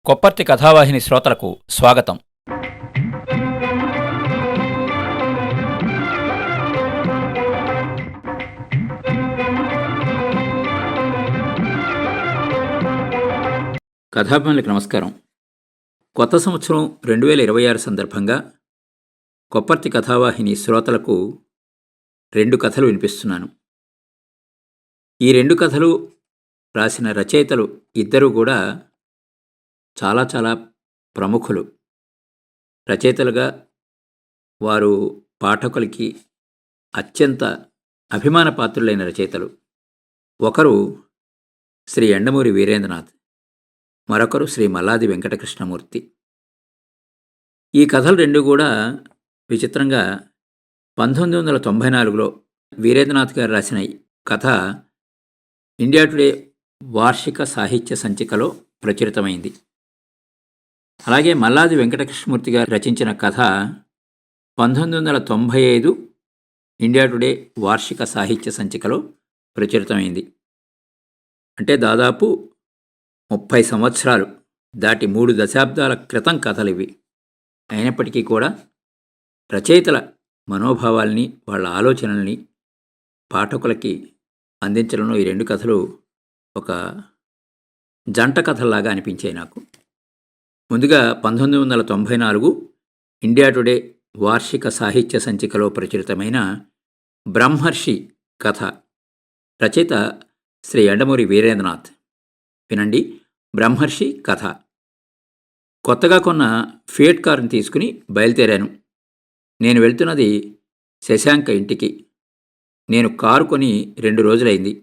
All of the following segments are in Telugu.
కొప్పర్తి కథావాహిని శ్రోతలకు స్వాగతం. కథాభిమానులకు నమస్కారం. కొత్త సంవత్సరం 2026 సందర్భంగా కొప్పర్తి కథావాహిని శ్రోతలకు 2 కథలు వినిపిస్తున్నాను. ఈ 2 కథలు రాసిన రచయితలు ఇద్దరూ కూడా చాలా ప్రముఖులు. రచయితలుగా వారు పాఠకులకి అత్యంత అభిమాన పాత్రులైన రచయితలు. ఒకరు శ్రీ యండమూరి వీరేంద్రనాథ్, మరొకరు శ్రీ మల్లాది వెంకటకృష్ణమూర్తి. ఈ కథలు 2 కూడా విచిత్రంగా 1994లో వీరేంద్రనాథ్ గారు రాసిన కథ ఇండియా టుడే వార్షిక సాహిత్య సంచికలో ప్రచురితమైంది. అలాగే మల్లాది వెంకటకృష్ణమూర్తి గారు రచించిన కథ 1995 ఇండియా టుడే వార్షిక సాహిత్య సంచికలో ప్రచురితమైంది. అంటే దాదాపు 30 సంవత్సరాలు దాటి 3 దశాబ్దాల క్రితం కథలు ఇవి. అయినప్పటికీ కూడా రచయితల మనోభావాల్ని, వాళ్ళ ఆలోచనల్ని పాఠకులకి అందించడంలో ఈ 2 కథలు ఒక జంట కథల్లాగా అనిపించాయి నాకు. ముందుగా 1994 ఇండియా టుడే వార్షిక సాహిత్య సంచికలో ప్రచురితమైన బ్రహ్మర్షి కథ. రచయిత శ్రీ యండమూరి వీరేంద్రనాథ్. వినండి, బ్రహ్మర్షి కథ. కొత్తగా కొన్న ఫియట్ కారుని తీసుకుని బయలుదేరాను. నేను వెళ్తున్నది శశాంక ఇంటికి. నేను కారు కొని 2 రోజులైంది.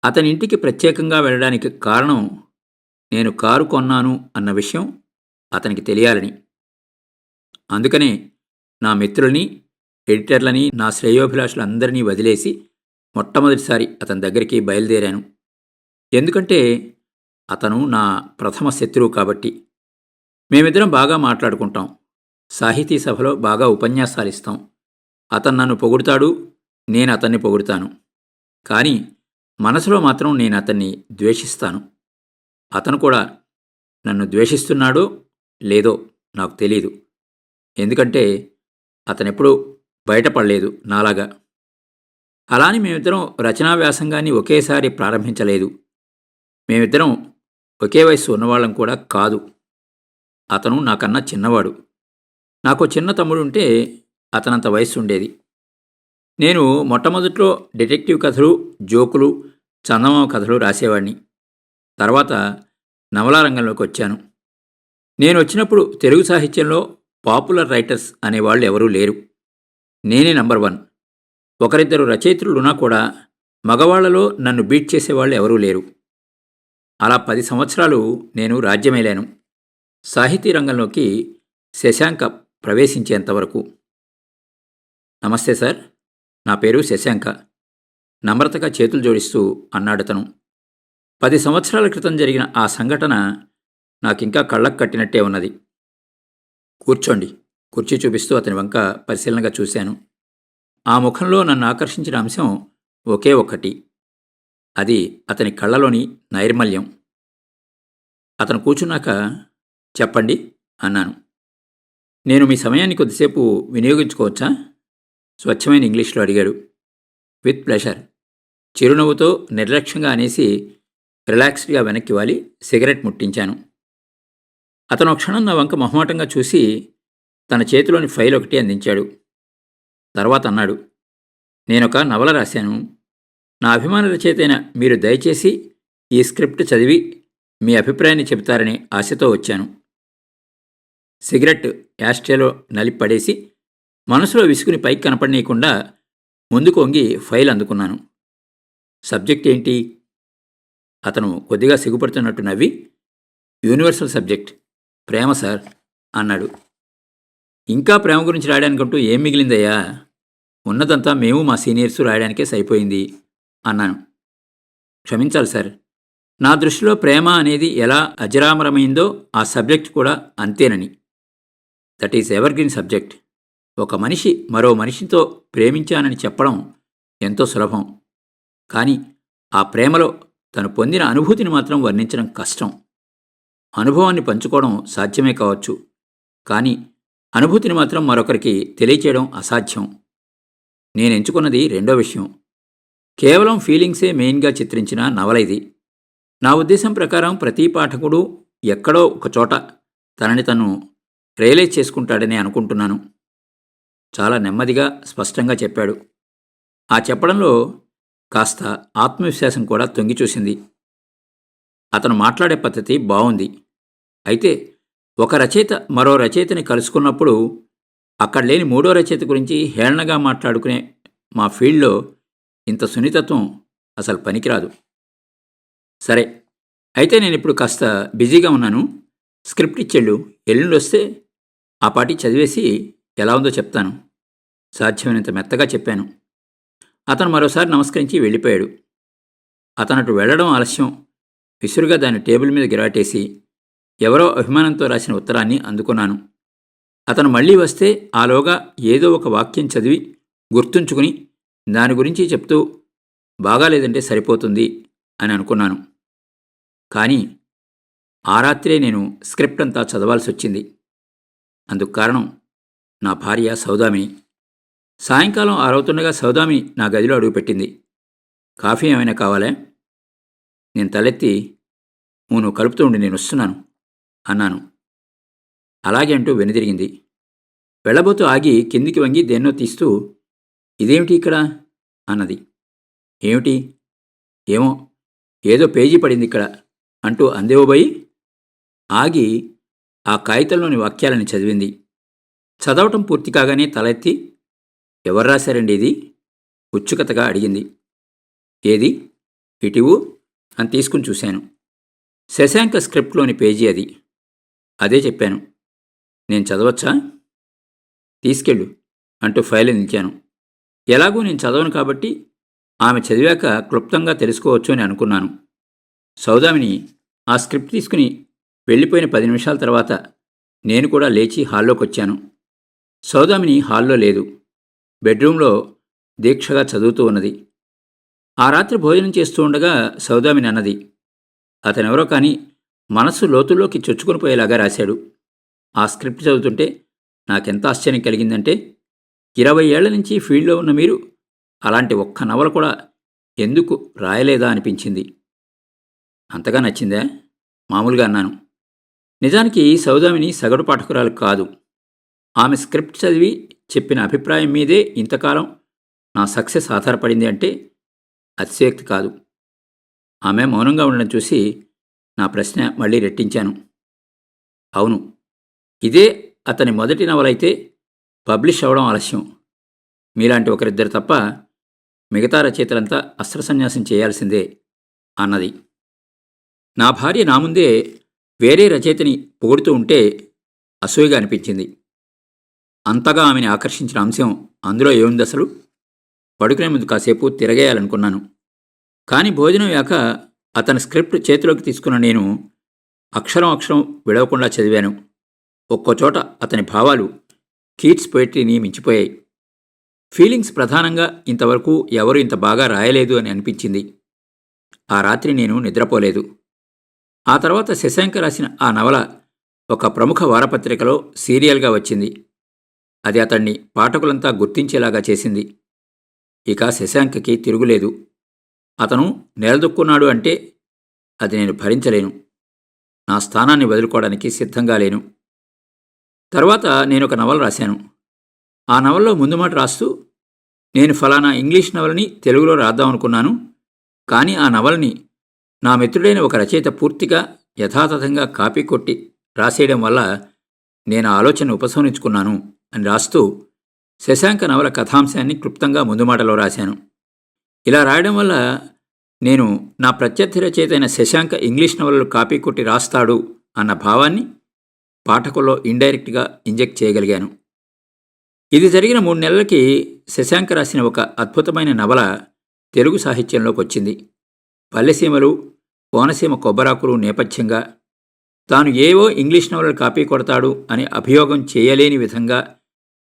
అతని ఇంటికి ప్రత్యేకంగా వెళ్ళడానికి కారణం, నేను కారు కొన్నాను అన్న విషయం అతనికి తెలియాలని. అందుకనే నా మిత్రుల్ని, ఎడిటర్లని, నా శ్రేయోభిలాషులందరినీ వదిలేసి మొట్టమొదటిసారి అతని దగ్గరికి బయలుదేరాను. ఎందుకంటే అతను నా ప్రథమ శత్రువు కాబట్టి. మేమిద్దరం బాగా మాట్లాడుకుంటాం. సాహితీ సభలో బాగా ఉపన్యాసాలు ఇస్తాం. అతను నన్ను పొగుడుతాడు, నేను అతన్ని పొగుడుతాను. కానీ మనసులో మాత్రం నేను అతన్ని ద్వేషిస్తాను. అతను కూడా నన్ను ద్వేషిస్తున్నాడో లేదో నాకు తెలీదు. ఎందుకంటే అతనెప్పుడూ బయటపడలేదు నాలాగా. అలాని మేమిద్దరం రచనా వ్యాసంగాన్ని ఒకేసారి ప్రారంభించలేదు. మేమిద్దరం ఒకే వయస్సు ఉన్నవాళ్ళం కూడా కాదు. అతను నాకన్నా చిన్నవాడు. నాకు చిన్న తమ్ముడుంటే అతనంత వయస్సు ఉండేది. నేను మొట్టమొదట్లో డిటెక్టివ్ కథలు, జోకులు, చందమామ కథలు రాసేవాడిని. తర్వాత నవలా రంగంలోకి వచ్చాను. నేను వచ్చినప్పుడు తెలుగు సాహిత్యంలో పాపులర్ రైటర్స్ అనేవాళ్ళు ఎవరూ లేరు. నేనే నంబర్ 1. ఒకరిద్దరు రచయిత్రులున్నా కూడా మగవాళ్లలో నన్ను బీట్ చేసేవాళ్ళు ఎవరూ లేరు. అలా 10 సంవత్సరాలు నేను రాజ్యమేలాను, సాహితీ రంగంలోకి శశాంక ప్రవేశించేంతవరకు. నమస్తే సార్, నా పేరు శశాంక, నమ్రతగా చేతులు జోడిస్తూ అన్నాడతను. 10 సంవత్సరాల క్రితం జరిగిన ఆ సంఘటన నాకింకా కళ్ళకు కట్టినట్టే ఉన్నది. కూర్చోండి, కుర్చీ చూపిస్తూ అతని వంక పరిశీలనగా చూశాను. ఆ ముఖంలో నన్ను ఆకర్షించిన అంశం ఒకే ఒక్కటి. అది అతని కళ్ళలోని నైర్మల్యం. అతను కూర్చున్నాక, చెప్పండి అన్నాను. నేను మీ సమయాన్ని కొద్దిసేపు వినియోగించుకోవచ్చా? స్వచ్ఛమైన ఇంగ్లీష్లో అడిగాడు. విత్ ప్లెషర్, చిరునవ్వుతో నిర్లక్ష్యంగా అనేసి రిలాక్స్డ్గా వెనక్కి వాలి సిగరెట్ ముట్టించాను. అతను ఒక క్షణం నా వంక మొహమాటంగా చూసి తన చేతిలోని ఫైల్ ఒకటి అందించాడు. తర్వాత అన్నాడు, నేనొక నవల రాశాను. నా అభిమాన రచయితైన మీరు దయచేసి ఈ స్క్రిప్ట్ చదివి మీ అభిప్రాయాన్ని చెబుతారనే ఆశతో వచ్చాను. సిగరెట్ యాస్ట్రేలో నలిపడేసి మనసులో విసుకుని పైకి కనపడనీయకుండా ముందుకు వంగి ఫైల్ అందుకున్నాను. సబ్జెక్ట్ ఏంటి? అతను కొద్దిగా సిగ్గుపడుతున్నట్టు నవ్వి, యూనివర్సల్ సబ్జెక్ట్, ప్రేమ సార్ అన్నాడు. ఇంకా ప్రేమ గురించి రాయడానికంటూ ఏం మిగిలిందయ్యా? ఉన్నదంతా మేము మా సీనియర్స్ రాయడానికే సరిపోయింది అన్నాను. క్షమించాలి సార్, నా దృష్టిలో ప్రేమ అనేది ఎలా అజరామరమైందో ఆ సబ్జెక్ట్ కూడా అంతేనని. That is evergreen subject. ఒక మనిషి మరో మనిషితో ప్రేమించానని చెప్పడం ఎంతో సులభం. కానీ ఆ ప్రేమలో తను పొందిన అనుభూతిని మాత్రం వర్ణించడం కష్టం. అనుభవాన్ని పంచుకోవడం సాధ్యమే కావచ్చు, కానీ అనుభూతిని మాత్రం మరొకరికి తెలియచేయడం అసాధ్యం. నేను ఎంచుకున్నది రెండో విషయం. కేవలం ఫీలింగ్సే మెయిన్గా చిత్రించిన నవల ఇది. నా ఉద్దేశం ప్రకారం ప్రతి పాఠకుడు ఎక్కడో ఒకచోట తనని తను రియలైజ్ చేసుకుంటాడని అనుకుంటున్నాను. చాలా నెమ్మదిగా, స్పష్టంగా చెప్పాడు. ఆ చెప్పడంలో కాస్త ఆత్మవిశ్వాసం కూడా తొంగిచూసింది. అతను మాట్లాడే పద్ధతి బావుంది. అయితే ఒక రచయిత మరో రచయితని కలుసుకున్నప్పుడు అక్కడ లేని మూడో రచయిత గురించి హేళనగా మాట్లాడుకునే మా ఫీల్డ్లో ఇంత సున్నితత్వం అసలు పనికిరాదు. సరే, అయితే నేను ఇప్పుడు కాస్త బిజీగా ఉన్నాను. స్క్రిప్ట్ ఇచ్చేళ్ళు, ఎల్లుండి వస్తే ఆ పాటి చదివేసి ఎలా ఉందో చెప్తాను. సాధ్యమైనంత మెత్తగా చెప్పాను. అతను మరోసారి నమస్కరించి వెళ్ళిపోయాడు. అతనటు వెళ్ళడం ఆలస్యం. విసురుగా దాన్ని టేబుల్ మీద గిరాటేసి ఎవరో అభిమానంతో రాసిన ఉత్తరాన్ని అందుకున్నాను. అతను మళ్ళీ వస్తే ఆలోగా ఏదో ఒక వాక్యం చదివి గుర్తుంచుకుని దాని గురించి చెప్తూ బాగాలేదంటే సరిపోతుంది అని అనుకున్నాను. కానీ ఆ రాత్రే నేను స్క్రిప్ట్ అంతా చదవాల్సి వచ్చింది. అందుకు కారణం నా భార్య సౌదామిని. సాయంకాలం 6 అవుతుండగా సౌదామిని నా గదిలో అడుగుపెట్టింది. కాఫీ ఏమైనా కావాలా? నేను తలెత్తి, నువ్వు కలుపుతూ ఉండి నేను వస్తున్నాను అన్నాను. అలాగే అంటూ వెనుదిరిగింది. వెళ్ళబోతూ ఆగి కిందికి వంగి దేన్నో తీస్తూ, ఇదేమిటి ఇక్కడ అన్నది. ఏమిటి? ఏమో, ఏదో పేజీ పడింది ఇక్కడ అంటూ అందేవోబోయి ఆగి ఆ కాగితంలోని వాక్యాలని చదివింది. చదవటం పూర్తి కాగానే తలెత్తి, ఎవరు రాశారండి ఇది? ఉత్సుకతగా అడిగింది. ఏది? ఇటివు అని తీసుకుని చూశాను. శశాంక స్క్రిప్ట్లోని పేజీ అది. అదే చెప్పాను. నేను చదవచ్చా? తీసుకెళ్ళు అంటూ ఫైల్ నిలిచాను. ఎలాగూ నేను చదవను కాబట్టి ఆమె చదివాక క్లుప్తంగా తెలుసుకోవచ్చు అని అనుకున్నాను. సౌదామిని ఆ స్క్రిప్ట్ తీసుకుని వెళ్ళిపోయిన 10 నిమిషాల తర్వాత నేను కూడా లేచి హాల్లోకి వచ్చాను. సౌదామిని హాల్లో లేదు. బెడ్రూంలో దీక్షగా చదువుతూ ఉన్నది. ఆ రాత్రి భోజనం చేస్తూ ఉండగా సౌదామిని అన్నది, అతనెవరో కానీ మనస్సు లోతుల్లోకి చొచ్చుకొని పోయేలాగా రాశాడు. ఆ స్క్రిప్ట్ చదువుతుంటే నాకెంత ఆశ్చర్యం కలిగిందంటే, 20 ఏళ్ల నుంచి ఫీల్డ్లో ఉన్న మీరు అలాంటి ఒక్క నవల కూడా ఎందుకు రాయలేదా అనిపించింది. అంతగా నచ్చిందా? మామూలుగా అన్నాను. నిజానికి సౌదామిని సగటు పాఠకురాలు కాదు. ఆమె స్క్రిప్ట్ చదివి చెప్పిన అభిప్రాయం మీదే ఇంతకాలం నా సక్సెస్ ఆధారపడింది అంటే అతిశయోక్తి కాదు. ఆమె మౌనంగా ఉండడం చూసి నా ప్రశ్న మళ్ళీ రెట్టించాను. అవును, ఇదే అతని మొదటి నవలైతే పబ్లిష్ అవ్వడం ఆలస్యం. మీలాంటి ఒకరిద్దరు తప్ప మిగతా రచయితలంతా అస్త్రసన్యాసం చేయాల్సిందే అన్నది. నా భార్య నా ముందే వేరే రచయితని పొగుడుతూ ఉంటే అసూయగా అనిపించింది. అంతగా ఆమెని ఆకర్షించిన అంశం అందులో ఏముంది అసలు? పడుకునే ముందు కాసేపు తిరగేయాలనుకున్నాను. కానీ భోజనం అయ్యాక అతని స్క్రిప్ట్ చేతిలోకి తీసుకున్న నేను అక్షరం అక్షరం విడవకుండా చదివాను. ఒక్కోచోట అతని భావాలు కీట్స్ పోయిటరీని మించిపోయాయి. ఫీలింగ్స్ ప్రధానంగా ఇంతవరకు ఎవరు ఇంత బాగా రాయలేదు అని అనిపించింది. ఆ రాత్రి నేను నిద్రపోలేదు. ఆ తర్వాత శశాంక రాసిన ఆ నవల ఒక ప్రముఖ వారపత్రికలో సీరియల్గా వచ్చింది. అది అతన్ని పాఠకులంతా గుర్తించేలాగా చేసింది. ఇక శశాంకకి తిరుగులేదు. అతను నిలదొక్కున్నాడు అంటే అది నేను భరించలేను. నా స్థానాన్ని వదులుకోవడానికి సిద్ధంగా లేను. తర్వాత నేను ఒక నవల రాశాను. ఆ నవల్లో ముందు మాట రాస్తూ, నేను ఫలానా ఇంగ్లీష్ నవలని తెలుగులో రాద్దామనుకున్నాను, కానీ ఆ నవలని నా మిత్రుడైన ఒక రచయిత పూర్తిగా యథాతథంగా కాపీ కొట్టి రాసేయడం వల్ల నేను ఆలోచన ఉపసంహరించుకున్నాను అని రాస్తూ శశాంక నవల కథాంశాన్ని క్లుప్తంగా ముందు మాటలో రాశాను. ఇలా రాయడం వల్ల నేను నా ప్రత్యర్థి రచయిత అయిన శశాంక ఇంగ్లీష్ నవలలు కాపీ కొట్టి రాస్తాడు అన్న భావాన్ని పాఠకుల్లో ఇండైరెక్ట్గా ఇంజెక్ట్ చేయగలిగాను. ఇది జరిగిన 3 నెలలకి శశాంక రాసిన ఒక అద్భుతమైన నవల తెలుగు సాహిత్యంలోకి వచ్చింది. పల్లెసీమలు, కోనసీమ కొబ్బరాకులు నేపథ్యంగా తాను ఏవో ఇంగ్లీష్ నవలలు కాపీ కొడతాడు అని అభియోగం చేయలేని విధంగా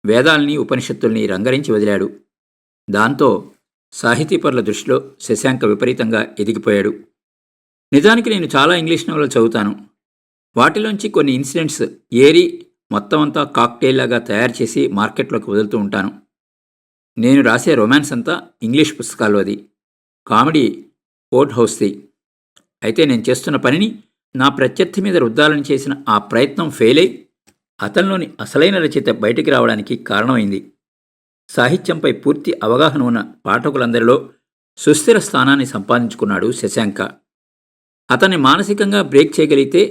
వేదాల్ని, ఉపనిషత్తుల్ని రంగరించి వదిలాడు. దాంతో సాహితీపరుల దృష్టిలో శశాంక విపరీతంగా ఎదిగిపోయాడు. నిజానికి నేను చాలా ఇంగ్లీష్ నవలలు చదువుతాను. వాటిలోంచి కొన్ని ఇన్సిడెంట్స్ ఏరి మొత్తం అంతా కాక్టైల్ లాగా తయారు చేసి మార్కెట్లోకి వదులుతూ ఉంటాను. నేను రాసే రొమాన్స్ అంతా ఇంగ్లీష్ పుస్తకాల్లోది, కామెడీ ఓట్ హౌస్ది. అయితే నేను చేస్తున్న పనిని నా ప్రత్యర్థి మీద రుద్దాలని చేసిన ఆ ప్రయత్నం ఫెయిల్ అయి అతనిలోని అసలైన రచయిత బయటికి రావడానికి కారణమైంది. సాహిత్యంపై పూర్తి అవగాహన ఉన్న పాఠకులందరిలో సుస్థిర స్థానాన్ని సంపాదించుకున్నాడు శశాంక. అతన్ని మానసికంగా బ్రేక్ చేయగలిగితే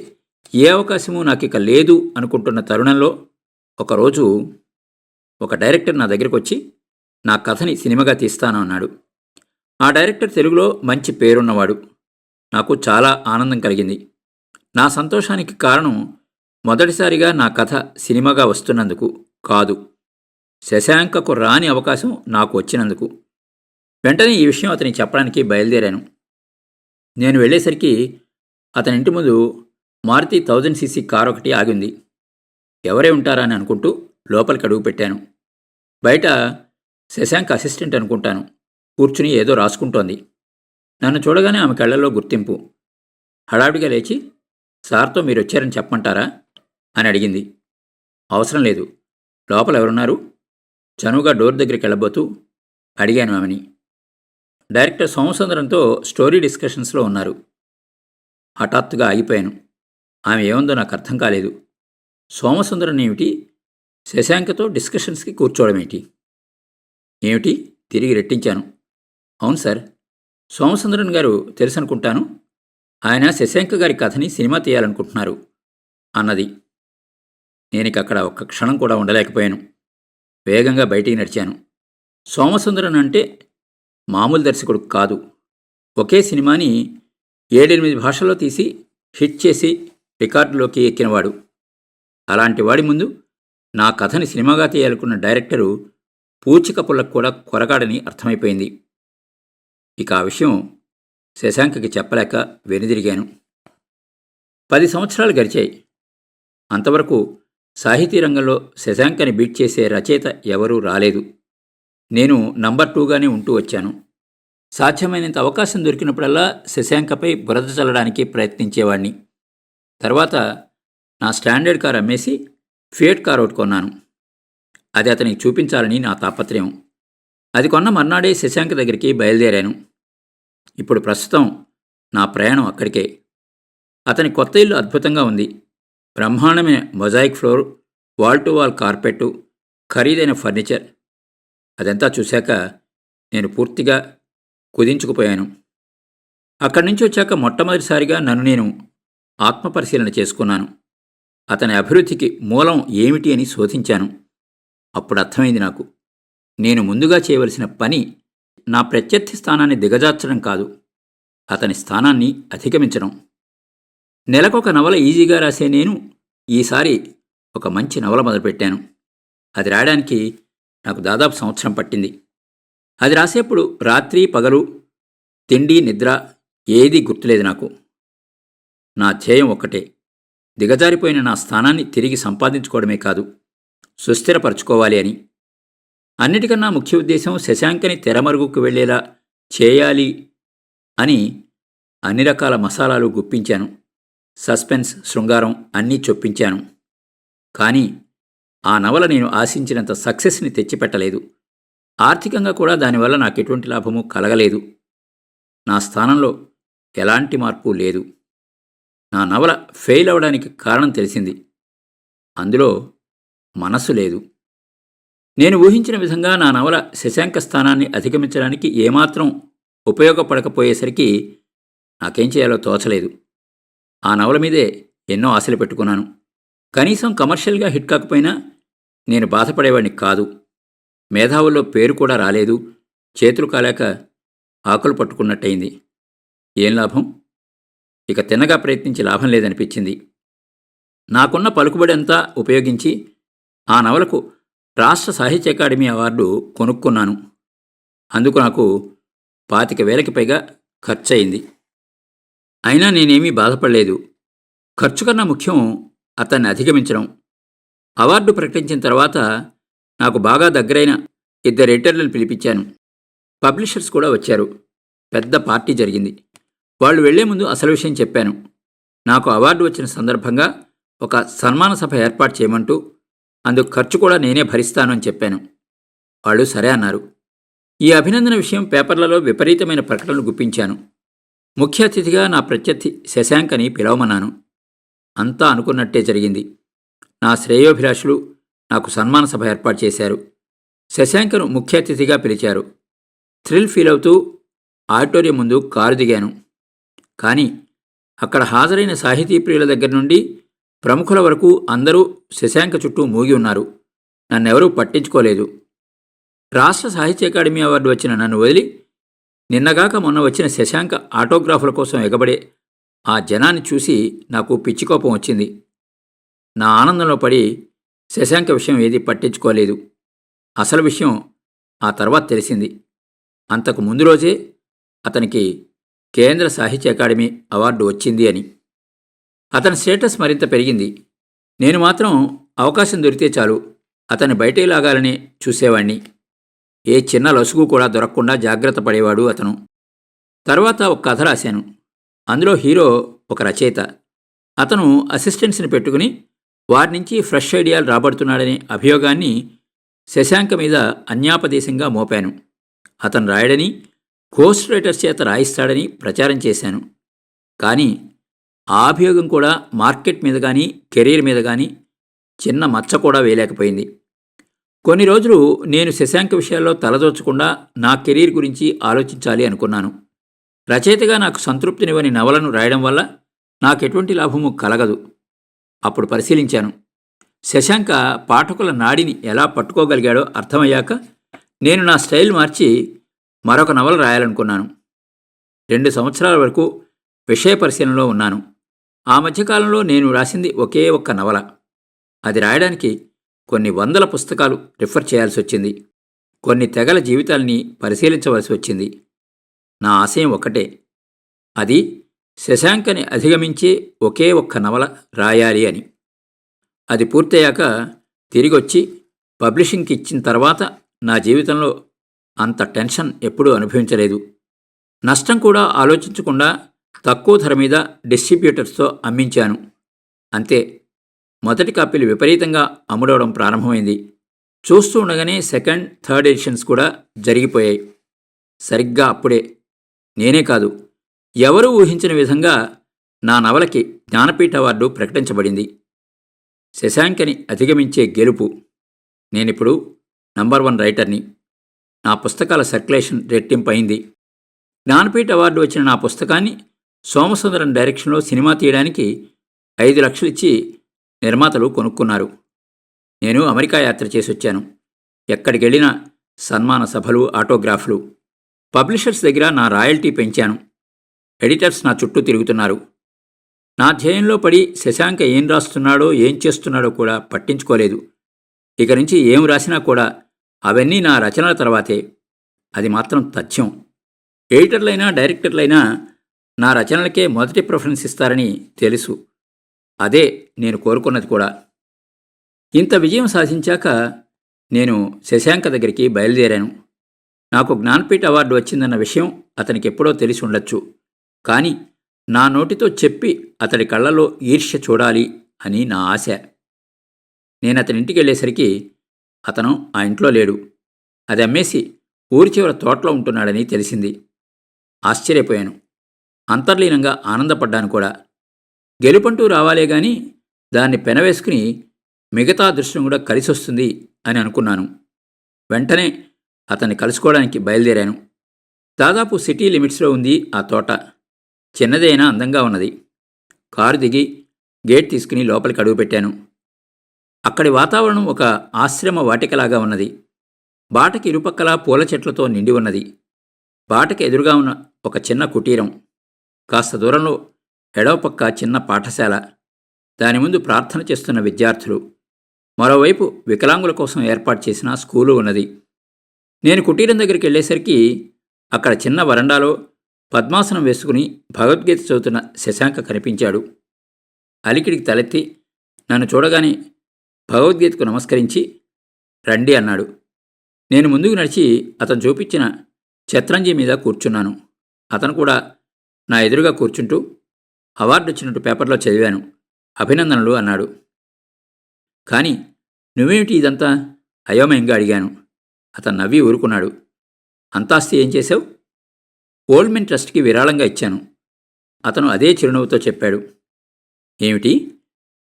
ఏ అవకాశమూ నాకిక లేదు అనుకుంటున్న తరుణంలో ఒకరోజు ఒక డైరెక్టర్ నా దగ్గరికి వచ్చి నా కథని సినిమాగా తీస్తాను అన్నాడు. ఆ డైరెక్టర్ తెలుగులో మంచి పేరున్నవాడు. నాకు చాలా ఆనందం కలిగింది. నా సంతోషానికి కారణం మొదటిసారిగా నా కథ సినిమాగా వస్తున్నందుకు కాదు, శశాంకకు రాని అవకాశం నాకు వచ్చినందుకు. వెంటనే ఈ విషయం అతనికి చెప్పడానికి బయలుదేరాను. నేను వెళ్ళేసరికి అతని ఇంటి ముందు మారుతి 1000cc కారు ఒకటి ఆగింది. ఎవరే ఉంటారా అని అనుకుంటూ లోపలికి అడుగు పెట్టాను. బయట శశాంక్ అసిస్టెంట్ అనుకుంటాను, కూర్చుని ఏదో రాసుకుంటోంది. నన్ను చూడగానే ఆమె కళ్ళల్లో గుర్తింపు. హడావిడిగా లేచి, సార్తో మీరు వచ్చారని చెప్పమంటారా అని అడిగింది. అవసరం లేదు, లోపల ఎవరున్నారు? చనువుగా డోర్ దగ్గరికి వెళ్ళబోతూ అడిగాను ఆమెని. డైరెక్టర్ సోమసుందరంతో స్టోరీ డిస్కషన్స్లో ఉన్నారు. హఠాత్తుగా ఆగిపోయాను. ఆమె ఏముందో నాకు అర్థం కాలేదు. సోమసుందరం ఏమిటి శశాంక్తో డిస్కషన్స్కి కూర్చోవడమేంటి? ఏమిటి? తిరిగి రెట్టించాను. అవును సార్, సోమసుందరన్ గారు తెలుసు అనుకుంటాను. ఆయన శశాంక్ గారి కథని సినిమా తీయాలనుకుంటున్నారు అన్నది. నేనిక అక్కడ ఒక్క క్షణం కూడా ఉండలేకపోయాను. వేగంగా బయటికి నడిచాను. సోమసుందరన్ అంటే మామూలు దర్శకుడు కాదు. ఒకే సినిమాని 7-8 భాషల్లో తీసి హిట్ చేసి రికార్డులోకి ఎక్కినవాడు. అలాంటి వాడి ముందు నా కథని సినిమాగా తీయాలనుకున్న డైరెక్టరు పూచిక పుల్లకు కూడా కొరగాడని అర్థమైపోయింది. ఇక ఆ విషయం శశాంక్కి చెప్పలేక వెనుదిరిగాను. 10 సంవత్సరాలు గడిచాయి. అంతవరకు సాహితీ రంగంలో శశాంకని బీట్ చేసే రచయిత ఎవరూ రాలేదు. నేను నంబర్ 2గానే ఉంటూ వచ్చాను. సాధ్యమైనంత అవకాశం దొరికినప్పుడల్లా శశాంకపై బురద చల్లడానికి ప్రయత్నించేవాణ్ణి. తర్వాత నా స్టాండర్డ్ కార్ అమ్మేసి ఫియట్ కార్ ఒకటి కొన్నాను. అది అతనికి చూపించాలని నా తాపత్రయం. అది కొన్న మర్నాడే శశాంక్ దగ్గరికి బయలుదేరాను. ఇప్పుడు ప్రస్తుతం నా ప్రయాణం అక్కడికే. అతని కొత్త ఇల్లు అద్భుతంగా ఉంది. బ్రహ్మాండమైన mosaic floor, wall to wall carpet, ఖరీదైన ఫర్నిచర్. అదంతా చూశాక నేను పూర్తిగా కుదించుకుపోయాను. అక్కడి నుంచి వచ్చాక మొట్టమొదటిసారిగా నన్ను నేను ఆత్మపరిశీలన చేసుకున్నాను. అతని అభివృద్ధికి మూలం ఏమిటి అని శోధించాను. అప్పుడు అర్థమైంది నాకు, నేను ముందుగా చేయవలసిన పని నా ప్రత్యర్థి స్థానాన్ని దిగజార్చడం కాదు, అతని స్థానాన్ని అధిగమించడం. నెలకొక నవల ఈజీగా రాసే నేను ఈసారి ఒక మంచి నవల మొదలుపెట్టాను. అది రాయడానికి నాకు దాదాపు సంవత్సరం పట్టింది. అది రాసేప్పుడు రాత్రి పగలు, తిండి నిద్ర ఏదీ గుర్తులేదు నాకు. నా ధ్యేయం ఒక్కటే, దిగజారిపోయిన నా స్థానాన్ని తిరిగి సంపాదించుకోవడమే కాదు, సుస్థిరపరచుకోవాలి అని. అన్నిటికన్నా ముఖ్య ఉద్దేశం శశాంకని తెరమరుగుకు వెళ్లేలా చేయాలి అని అన్ని రకాల మసాలాలు గుప్పించాను. సస్పెన్స్, శృంగారం అన్నీ చొప్పించాను. కానీ ఆ నవల నేను ఆశించినంత సక్సెస్ని తెచ్చిపెట్టలేదు. ఆర్థికంగా కూడా దానివల్ల నాకు ఎటువంటి లాభము కలగలేదు. నా స్థానంలో ఎలాంటి మార్పు లేదు. నా నవల ఫెయిల్ అవడానికి కారణం తెలిసింది. అందులో మనసు లేదు. నేను ఊహించిన విధంగా నా నవల శశాంక స్థానాన్ని అధిగమించడానికి ఏమాత్రం ఉపయోగపడకపోయేసరికి నాకేం చేయాలో తోచలేదు. ఆ నవల మీదే ఎన్నో ఆశలు పెట్టుకున్నాను. కనీసం కమర్షియల్గా హిట్ కాకపోయినా నేను బాధపడేవాడిని కాదు. మేధావుల్లో పేరు కూడా రాలేదు. చేతులు కాలేక ఆకులు పట్టుకున్నట్టయింది. ఏం లాభం? ఇక తిన్నగా ప్రయత్నించి లాభం లేదనిపించింది. నాకున్న పలుకుబడి అంతా ఉపయోగించి ఆ నవలకు రాష్ట్ర సాహిత్య అకాడమీ అవార్డు కొనుక్కున్నాను. అందుకు నాకు 25,000కి పైగా ఖర్చయింది. అయినా నేనేమీ బాధపడలేదు. ఖర్చు కన్నా ముఖ్యం అతన్ని అధిగమించడం. అవార్డు ప్రకటించిన తర్వాత నాకు బాగా దగ్గరైన 2 ఎడిటర్లను పిలిపించాను. పబ్లిషర్స్ కూడా వచ్చారు. పెద్ద పార్టీ జరిగింది. వాళ్ళు వెళ్లే ముందు అసలు విషయం చెప్పాను. నాకు అవార్డు వచ్చిన సందర్భంగా ఒక సన్మాన సభ ఏర్పాటు చేయమంటూ, అందుకు ఖర్చు కూడా నేనే భరిస్తాను అని చెప్పాను. వాళ్ళు సరే అన్నారు. ఈ అభినందన విషయం పేపర్లలో విపరీతమైన ప్రకటనలు గుప్పించాను. ముఖ్య అతిథిగా నా ప్రత్యర్థి శశాంక్ అని పిలవమన్నాను. అంతా అనుకున్నట్టే జరిగింది. నా శ్రేయోభిలాషులు నాకు సన్మాన సభ ఏర్పాటు చేశారు. శశాంక్ను ముఖ్య అతిథిగా పిలిచారు. థ్రిల్ ఫీల్ అవుతూ ఆడిటోరియం ముందు కారు దిగాను. కానీ అక్కడ హాజరైన సాహితీ ప్రియుల దగ్గర నుండి ప్రముఖుల వరకు అందరూ శశాంక్ చుట్టూ మూగి ఉన్నారు. నన్నెవరూ పట్టించుకోలేదు. రాష్ట్ర సాహిత్య అకాడమీ అవార్డు వచ్చిన నన్ను వదిలి నిన్నగాక మొన్న వచ్చిన శశాంక్ ఆటోగ్రాఫుల కోసం ఎగబడే ఆ జనాన్ని చూసి నాకు పిచ్చికోపం వచ్చింది. నా ఆనందంలో పడి శశాంక్ విషయం ఏదీ పట్టించుకోలేదు. అసలు విషయం ఆ తర్వాత తెలిసింది. అంతకు ముందు రోజే అతనికి కేంద్ర సాహిత్య అకాడమీ అవార్డు వచ్చింది అని. అతని స్టేటస్ మరింత పెరిగింది. నేను మాత్రం అవకాశం దొరికితే చాలు అతన్ని బయటికి లాగాలని చూసేవాణ్ణి. ఏ చిన్న లొసుగు కూడా దొరకకుండా జాగ్రత్త పడేవాడు అతను. తర్వాత ఒక కథ రాశాను. అందులో హీరో ఒక రచయిత. అతను అసిస్టెంట్స్ని పెట్టుకుని వారి నుంచి ఫ్రెష్ ఐడియాలు రాబడుతున్నాడనే అభియోగాన్ని శశాంక్ మీద అన్యాపదేశంగా మోపాను. అతను రాయడని, గోస్ట్ రైటర్స్ చేత రాయిస్తాడని ప్రచారం చేశాను. కానీ ఆ అభియోగం కూడా మార్కెట్ మీద కానీ కెరీర్ మీద కానీ చిన్న మచ్చ కూడా వేయలేకపోయింది. కొన్ని రోజులు నేను శశాంక్ విషయాల్లో తలదోచకుండా నా కెరీర్ గురించి ఆలోచించాలి అనుకున్నాను. రచయితగా నాకు సంతృప్తినివ్వని నవలను రాయడం వల్ల నాకెటువంటి లాభము కలగదు. అప్పుడు పరిశీలించాను. శశాంక పాఠకుల నాడిని ఎలా పట్టుకోగలిగాడో అర్థమయ్యాక నేను నా స్టైల్ మార్చి మరొక నవల రాయాలనుకున్నాను. 2 సంవత్సరాల వరకు విషయ పరిశీలనలో ఉన్నాను. ఆ మధ్యకాలంలో నేను రాసింది ఒకే ఒక్క నవల. అది రాయడానికి కొన్ని వందల పుస్తకాలు రిఫర్ చేయాల్సి వచ్చింది. కొన్ని తెగల జీవితాల్ని పరిశీలించవలసి వచ్చింది. నా ఆశయం ఒక్కటే, అది శశాంకని అధిగమించే ఒకే ఒక్క నవల రాయాలి అని. అది పూర్తయ్యాక తిరిగొచ్చి పబ్లిషింగ్కి ఇచ్చిన తర్వాత నా జీవితంలో అంత టెన్షన్ ఎప్పుడూ అనుభవించలేదు. నష్టం కూడా ఆలోచించకుండా తక్కువ ధర మీద డిస్ట్రిబ్యూటర్స్తో అమ్మించాను. అంతే. మొదటి కాపీలు విపరీతంగా అమ్ముడవడం ప్రారంభమైంది. చూస్తూ ఉండగానే సెకండ్, థర్డ్ ఎడిషన్స్ కూడా జరిగిపోయాయి. సరిగ్గా అప్పుడే నేనే కాదు, ఎవరూ ఊహించిన విధంగా నా నవలకి జ్ఞానపీఠ అవార్డు ప్రకటించబడింది. శశాంకని అధిగమించే గెలుపు. నేనిప్పుడు నంబర్ 1 రైటర్ని. నా పుస్తకాల సర్క్యులేషన్ రెట్టింపైంది. జ్ఞానపీఠ అవార్డు వచ్చిన నా పుస్తకాన్ని సోమసుందరం డైరెక్షన్లో సినిమా తీయడానికి 5 లక్షలు ఇచ్చి నిర్మాతలు కొనుక్కున్నారు. నేను అమెరికా యాత్ర చేసి వచ్చాను. ఎక్కడికెళ్ళినా సన్మాన సభలు, ఆటోగ్రాఫ్లు. పబ్లిషర్స్ దగ్గర నా రాయల్టీ పెంచాను. ఎడిటర్స్ నా చుట్టూ తిరుగుతున్నారు. నా ధ్యేయంలో పడి శశాంక ఏం రాస్తున్నాడో ఏం చేస్తున్నాడో కూడా పట్టించుకోలేదు. ఇక నుంచి ఏం రాసినా కూడా అవన్నీ నా రచనల తర్వాతే. అది మాత్రం తథ్యం. ఎడిటర్లైనా డైరెక్టర్లైనా నా రచనలకే మొదటి ప్రిఫరెన్స్ ఇస్తారని తెలుసు. అదే నేను కోరుకున్నది కూడా. ఇంత విజయం సాధించాక నేను శశాంక దగ్గరికి బయలుదేరాను. నాకు జ్ఞానపీఠ అవార్డు వచ్చిందన్న విషయం అతనికి ఎప్పుడో తెలిసి ఉండొచ్చు. కానీ నా నోటితో చెప్పి అతడి కళ్ళలో ఈర్ష్య చూడాలి అని నా ఆశ. నేను అతని ఇంటికి వెళ్ళేసరికి అతను ఆ ఇంట్లో లేడు. అది అమ్మేసి ఊరి చివర తోటలో ఉంటున్నాడని తెలిసింది. ఆశ్చర్యపోయాను. అంతర్లీనంగా ఆనందపడ్డాను కూడా. గెలుపంటూ రావాలే గాని దాన్ని పెనవేసుకుని మిగతా దృశ్యం కూడా కలిసొస్తుంది అని అనుకున్నాను. వెంటనే అతన్ని కలుసుకోవడానికి బయలుదేరాను. దాదాపు సిటీ లిమిట్స్లో ఉంది ఆ తోట. చిన్నదైనా అందంగా ఉన్నది. కారు దిగి గేట్ తీసుకుని లోపలికి అడుగుపెట్టాను. అక్కడి వాతావరణం ఒక ఆశ్రమ వాటికలాగా ఉన్నది. బాటకి ఇరుపక్కలా పూల చెట్లతో నిండి ఉన్నది. బాటకి ఎదురుగా ఉన్న ఒక చిన్న కుటీరం. కాస్త దూరంలో ఎడవపక్క చిన్న పాఠశాల. దాని ముందు ప్రార్థన చేస్తున్న విద్యార్థులు. మరోవైపు వికలాంగుల కోసం ఏర్పాటు చేసిన స్కూలు ఉన్నది. నేను కుటీరం దగ్గరికి వెళ్ళేసరికి అక్కడ చిన్న వరండాలో పద్మాసనం వేసుకుని భగవద్గీత చదువుతున్న శశాంక కనిపించాడు. అలికిడికి తలెత్తి నన్ను చూడగానే భగవద్గీతకు నమస్కరించి రండి అన్నాడు. నేను ముందుకు నడిచి అతను చూపించిన ఛత్రంజీ మీద కూర్చున్నాను. అతను కూడా నా ఎదురుగా కూర్చుంటూ అవార్డు వచ్చినట్టు పేపర్లో చదివాను. అభినందనలు అన్నాడు. కానీ నువ్వేమిటి ఇదంతా? అయోమయంగా అడిగాను. అతను నవ్వి ఊరుకున్నాడు. అంతాస్తి ఏం చేశావు? ఓల్డ్మెన్ ట్రస్ట్కి విరాళంగా ఇచ్చాను. అతను అదే చిరునవ్వుతో చెప్పాడు. ఏమిటి?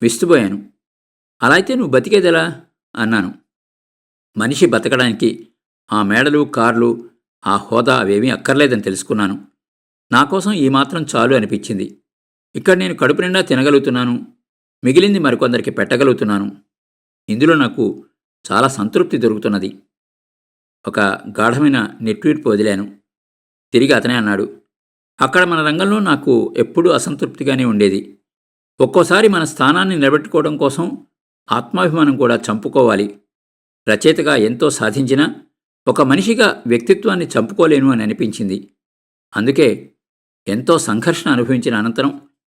విస్తుపోయాను. అలా అయితే నువ్వు బతికేదెలా అన్నాను. మనిషి బతకడానికి ఆ మేడలు, కార్లు, ఆ హోదా అవేమీ అక్కర్లేదని తెలుసుకున్నాను. నా కోసం ఈ మాత్రం చాలు అనిపించింది. ఇక్కడ నేను కడుపు నిండా తినగలుగుతున్నాను, మిగిలింది మరికొందరికి పెట్టగలుగుతున్నాను. ఇందులో నాకు చాలా సంతృప్తి దొరుకుతున్నది. ఒక గాఢమైన నిట్టూర్పు వదిలాను. తిరిగి అతనే అన్నాడు. అక్కడ మన రంగంలో నాకు ఎప్పుడూ అసంతృప్తిగానే ఉండేది. ఒక్కోసారి మన స్థానాన్ని నిలబెట్టుకోవడం కోసం ఆత్మాభిమానం కూడా చంపుకోవాలి. రచయితగా ఎంతో సాధించినా ఒక మనిషిగా వ్యక్తిత్వాన్ని చంపుకోలేను అని అనిపించింది. అందుకే ఎంతో సంఘర్షణ అనుభవించిన అనంతరం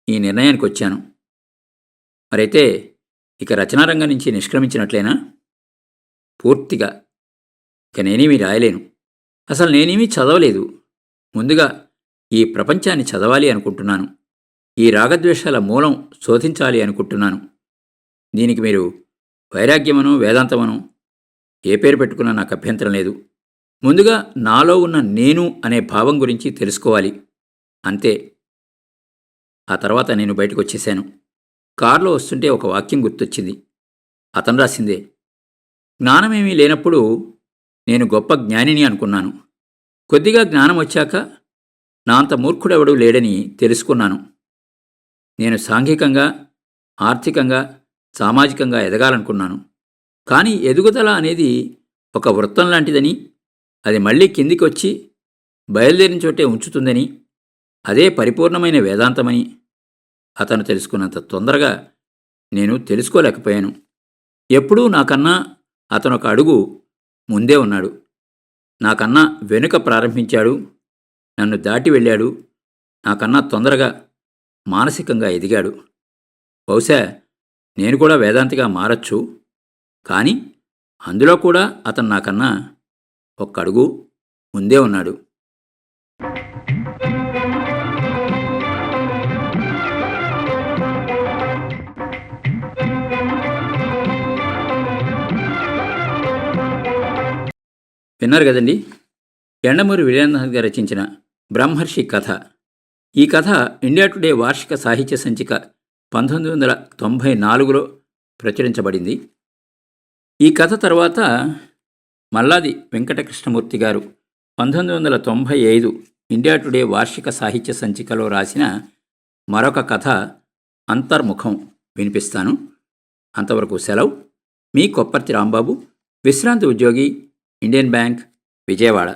ఈ నిర్ణయానికి వచ్చాను. మరైతే ఇక రచనారంగం నుంచి నిష్క్రమించినట్లేనా? పూర్తిగా. ఇక నేనేమీ రాయలేను. అసలు నేనేమీ చదవలేదు. ముందుగా ఈ ప్రపంచాన్ని చదవాలి అనుకుంటున్నాను. ఈ రాగద్వేషాల మూలం శోధించాలి అనుకుంటున్నాను. దీనికి మీరు వైరాగ్యమనో వేదాంతమనో ఏ పేరు పెట్టుకున్నా నాకు అభ్యంతరం లేదు. ముందుగా నాలో ఉన్న నేను అనే భావం గురించి తెలుసుకోవాలి, అంతే. ఆ తర్వాత నేను బయటకు వచ్చేశాను. కారులో వస్తుంటే ఒక వాక్యం గుర్తొచ్చింది. అతను రాసిందే. జ్ఞానమేమీ లేనప్పుడు నేను గొప్ప జ్ఞానిని అనుకున్నాను. కొద్దిగా జ్ఞానం వచ్చాక నా అంత మూర్ఖుడెవడూ లేడని తెలుసుకున్నాను. నేను సాంఘికంగా, ఆర్థికంగా, సామాజికంగా ఎదగాలనుకున్నాను. కానీ ఎదుగుదల అనేది ఒక వృత్తం లాంటిదని, అది మళ్ళీ కిందికి వచ్చి బయలుదేరిన చోటే ఉంచుతుందని, అదే పరిపూర్ణమైన వేదాంతమని అతను తెలుసుకున్నంత తొందరగా నేను తెలుసుకోలేకపోయాను. ఎప్పుడూ నాకన్నా అతను ఒక అడుగు ముందే ఉన్నాడు. నాకన్నా వెనుక ప్రారంభించాడు, నన్ను దాటి వెళ్ళాడు, నాకన్నా తొందరగా మానసికంగా ఎదిగాడు. బహుశా నేను కూడా వేదాంతిగా మారచ్చు. కానీ అందులో కూడా అతను నాకన్నా ఒక్క అడుగు ముందే ఉన్నాడు. విన్నారు కదండి, యండమూరి వీరేంద్రనాథ్ గారు రచించిన బ్రహ్మర్షి కథ. ఈ కథ ఇండియా టుడే వార్షిక సాహిత్య సంచిక 1994లో ప్రచురించబడింది. ఈ కథ తర్వాత మల్లాది వెంకటకృష్ణమూర్తి గారు 1995 ఇండియా టుడే వార్షిక సాహిత్య సంచికలో రాసిన మరొక కథ అంతర్ముఖం వినిపిస్తాను. అంతవరకు సెలవు. మీ కొప్పర్తి రాంబాబు, విశ్రాంతి ఉద్యోగి, ఇండియన్ బ్యాంక్, విజయవాడ.